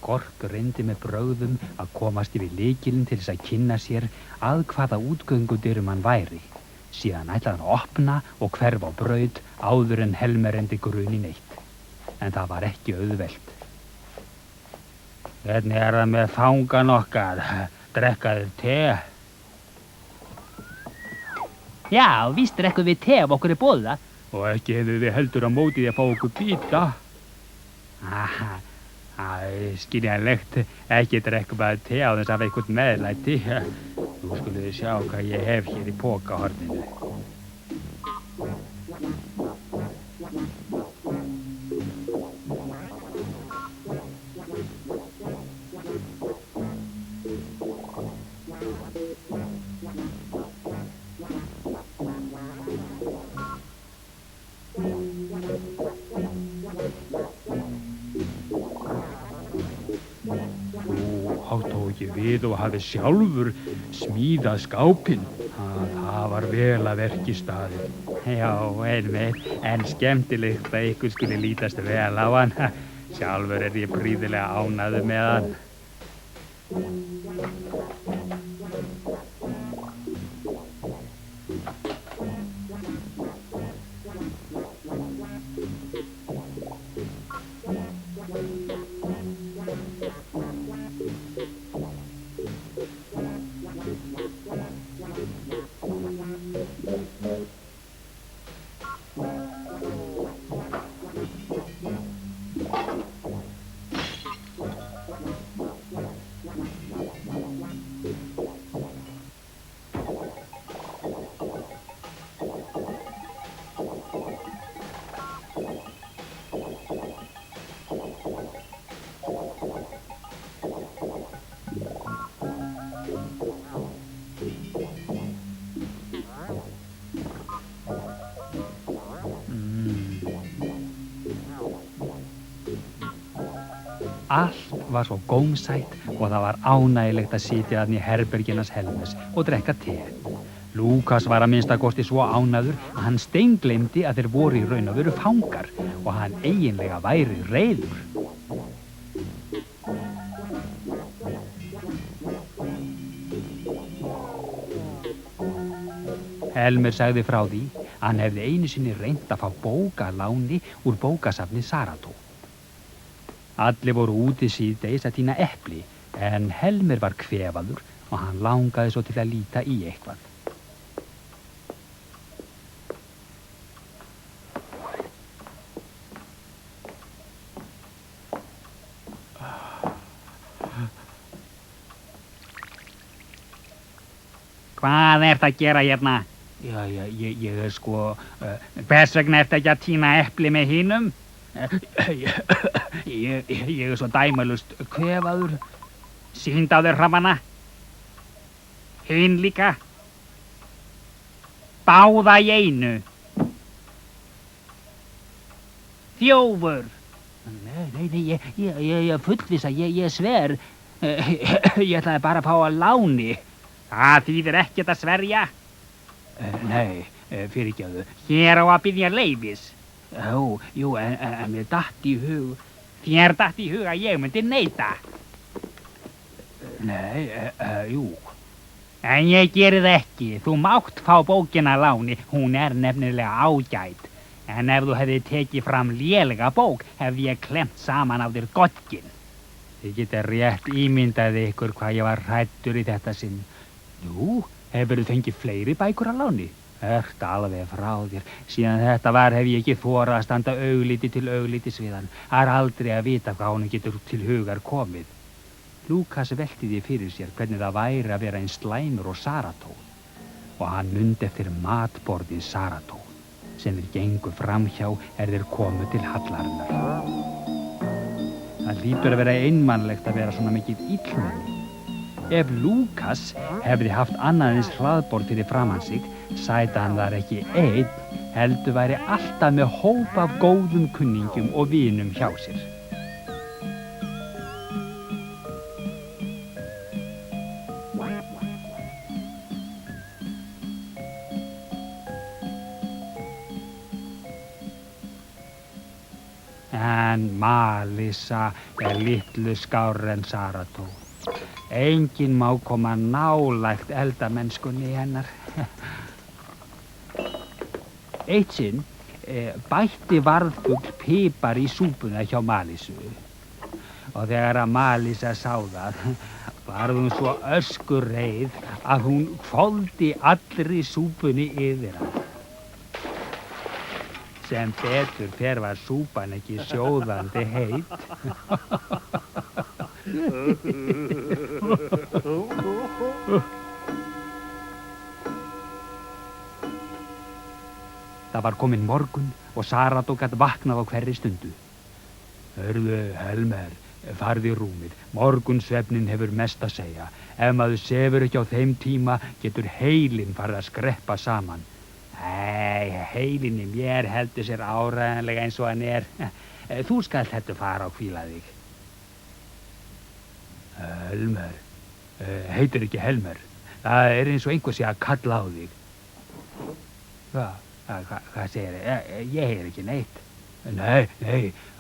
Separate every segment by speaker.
Speaker 1: Gork reyndi með brögðum að komast yfir lykilinn til þess að kynna sér að hvaða útgöngudyrum hann væri. Síðan ætlaði hann að opna og hverfa á braut áður en Helmer reyndi grun í neitt. En það var ekki auðvelt. Hvernig það með fangan okkar? Drekkaðu te? Já, víst drekkum við te ef okkur boðið. Og ekki hefðu við heldur á móti því að fá okkur bíta. Skiljanlegt, ekki drekkum bara te á þess að hafa eitthvað meðlæti. Nú skulum við sjá hvað ég hef hér í pokahorninu. Við og hafi sjálfur smíðað skápinn. Það var vel að verki staðið. Já, einmitt, en skemmtilegt að ykkur skuli lítast vel á hann. Sjálfur ég prýðilega ánægður með hann. Allt var svo gómsætt og það var ánægilegt að sitja þarna í herberginu hans Helmers og drekka te. Lúkas var að minnstakosti svo ánægður að hann steingleymdi að þeir voru í raun og veru fangar og hann eiginlega væri reiður. Helmer sagði frá því að hann hefði einu sinni reynt að fá bók að láni úr bókasafni Sarató. Allir voru úti síðdegis að tína epli, en Helmer var kvefaður og hann langaði svo til að líta í eitthvað. Hvað ertu að gera hérna? Já, ég sko... Hvers vegna ertu ekki að tína epli með hinum? Ég svo dæmalust kvefaður. Sýnd á þér hrafana. Hinn líka. Báða í einu. Þjófur. Nei, ég fullvissa, ég sver. Ég ætlaði bara að fá að láni. Það þýðir ekkert að sverja. Nei, fyrirgefðu. Hér á að biðja leyfis. Jú, en mér datt í hug. Þér datt í hug að ég myndi neita. Nei, jú. En ég geri það ekki. Þú mátt fá bókina að láni. Hún er nefnilega ágæt. En ef þú hefði tekið fram lélega bók, hefði ég klemt saman á þér gogginn. Þið getið rétt ímyndað ykkur hvað ég var hræddur í þetta sinn. Jú, hefurðu fengið fleiri bækur að láni? Ertu alveg frá þér. Síðan þetta var hef ég ekki þorað að standa augliti til auglitis við hann. Það er aldrei að vita hvað honum getur til hugar komið. Lúkas velti því fyrir sér hvernig það væri að vera eins slæmur og Sarató. Og hann mundi eftir matborðið Sarató, sem þeir gengu framhjá þeir komu til hallarinnar. Það hlýtur að vera einmannlegt að vera svona mikið illmenni. Ef Lúkas hefði haft annað eins hlaðborð fyrir framan sig, sæti hann þar ekki einn, heldur væri alltaf með hóp af góðum kunningjum og vinum hjá sér. En Malísa litlu skárri en Sarató. Enginn má koma nálægt eldamennskunni hennar. Eitt sinn bætti varðfugl pipar í súpuna hjá Malísu. Og þegar að Malísa sá það, varð hún svo öskureið að hún hvolfdi allri súpunni yfir hann. Sem betur fer var súpan ekki sjóðandi heit. Það var kominn morgun og Sarató gat vaknað á hverri stundu. Hörðu, Helmer, farðu í rúmið. Morgunsvefnin hefur mest að segja. Ef maður sefur ekki á þeim tíma getur heilinn farið að skreppa saman. Heilinn í mér heldur sér áreiðanlega eins og hann er. Þú skalt þetta fara og hvíla þig. Helmer, heitir ekki Helmer. Það er eins og einhver sé að kalla á þig. Hvað segir þið? Ég heyr ekki neitt. Nei,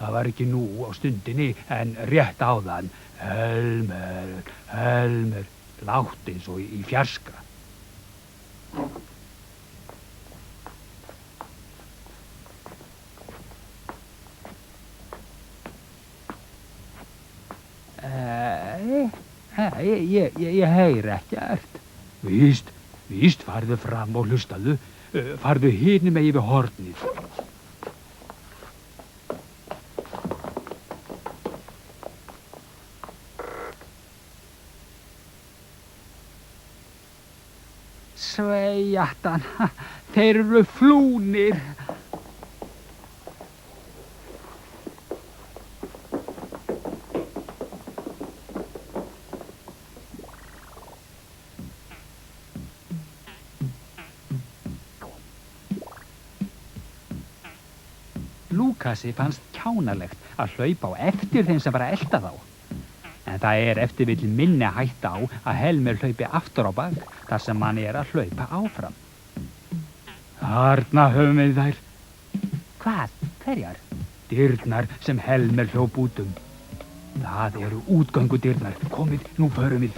Speaker 1: það var ekki nú á stundinni, en rétt áðan. Helmer, lágt eins og í fjarska. Ég heyr ekkert. Víst, farðu fram og hlustaðu. Farðu hinum megin við hornið. Sveiattan, þeir eru flúnir. Lúkasi fannst kjánalegt að hlaupa á eftir þeim sem var að elta þá. En það er ef til vill minni hætta á að Helmer hlaupi aftur á bak þar sem hann er að hlaupa áfram. Þarna höfum við þær. Hvað? Hverjar? Dyrnar sem Helmer hljóp út um. Það eru útgöngudyrnar. Komið, nú förum við.